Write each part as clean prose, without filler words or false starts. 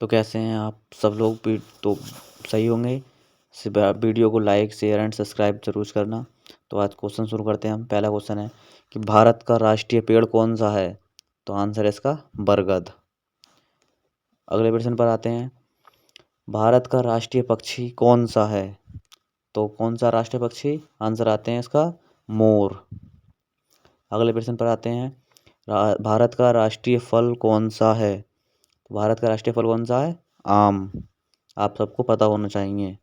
तो कैसे हैं आप सब लोग भी तो सही होंगे। वीडियो को लाइक शेयर एंड सब्सक्राइब जरूर करना। तो आज क्वेश्चन शुरू करते हैं हम। पहला क्वेश्चन है कि भारत का राष्ट्रीय पेड़ कौन सा है। तो आंसर है इसका बरगद। अगले प्रश्न पर आते हैं, भारत का राष्ट्रीय पक्षी कौन सा है। तो कौन सा राष्ट्रीय पक्षी, आंसर आते हैं इसका मोर। अगले प्रश्न पर आते हैं, भारत का राष्ट्रीय फल कौन सा है। तो भारत का राष्ट्रीय फल कौन सा है, आम। आप सबको पता होना चाहिए।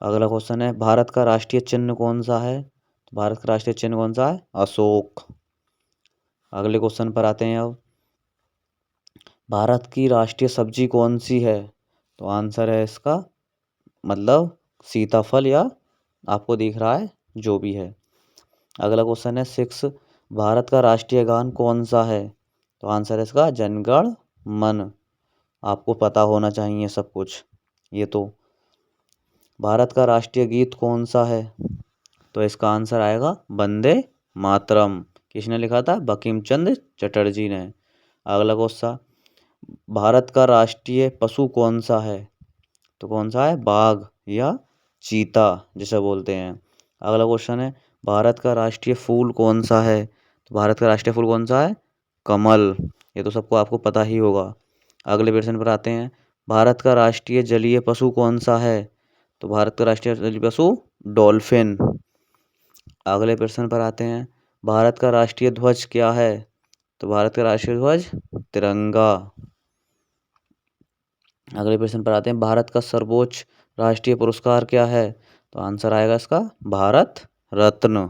अगला क्वेश्चन है, भारत का राष्ट्रीय चिन्ह कौन सा है। तो भारत का राष्ट्रीय चिन्ह कौन सा है, अशोक। अगले क्वेश्चन पर आते हैं अब, भारत की राष्ट्रीय सब्जी कौन सी है। तो आंसर है इसका मतलब सीताफल, या आपको दिख रहा है जो भी है। अगला क्वेश्चन है 6, भारत का राष्ट्रीय गान कौन सा है। तो आंसर है इसका जनगण मन। आपको पता होना चाहिए सब कुछ ये तो। भारत का राष्ट्रीय गीत कौन सा है। तो इसका आंसर आएगा वंदे मातरम। किसने लिखा था, बंकिम चंद्र चटर्जी ने। अगला क्वेश्चन, भारत का राष्ट्रीय पशु कौन सा है। तो कौन सा है, बाघ या चीता जिसे बोलते हैं। अगला क्वेश्चन है, भारत का राष्ट्रीय फूल कौन सा है। तो भारत का राष्ट्रीय फूल कौन सा है, कमल। ये तो सबको आपको पता ही होगा। अगले प्रश्न पर आते हैं, भारत का राष्ट्रीय जलीय पशु कौन सा है। तो भारत का राष्ट्रीय जलीय पशु डॉल्फिन। अगले प्रश्न पर आते हैं, भारत का राष्ट्रीय ध्वज क्या है। तो भारत का राष्ट्रीय ध्वज तिरंगा। अगले प्रश्न पर आते हैं, भारत का सर्वोच्च राष्ट्रीय पुरस्कार क्या है। तो आंसर आएगा इसका भारत रत्न।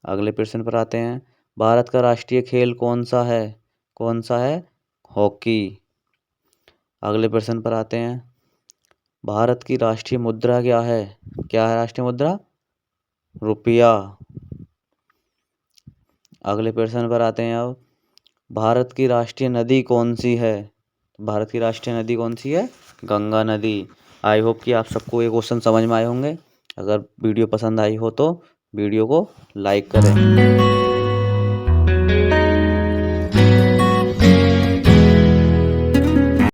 अगले प्रश्न पर आते हैं, भारत का राष्ट्रीय खेल कौन सा है। कौन सा है, हॉकी। अगले प्रश्न पर आते हैं, भारत की राष्ट्रीय मुद्रा क्या है। क्या है राष्ट्रीय मुद्रा, रुपया। अगले प्रश्न पर आते हैं अब, भारत की राष्ट्रीय नदी कौन सी है। भारत की राष्ट्रीय नदी कौन सी है, गंगा नदी। आई होप कि आप सबको ये क्वेश्चन समझ में आए होंगे। अगर वीडियो पसंद आई हो तो वीडियो को लाइक करें।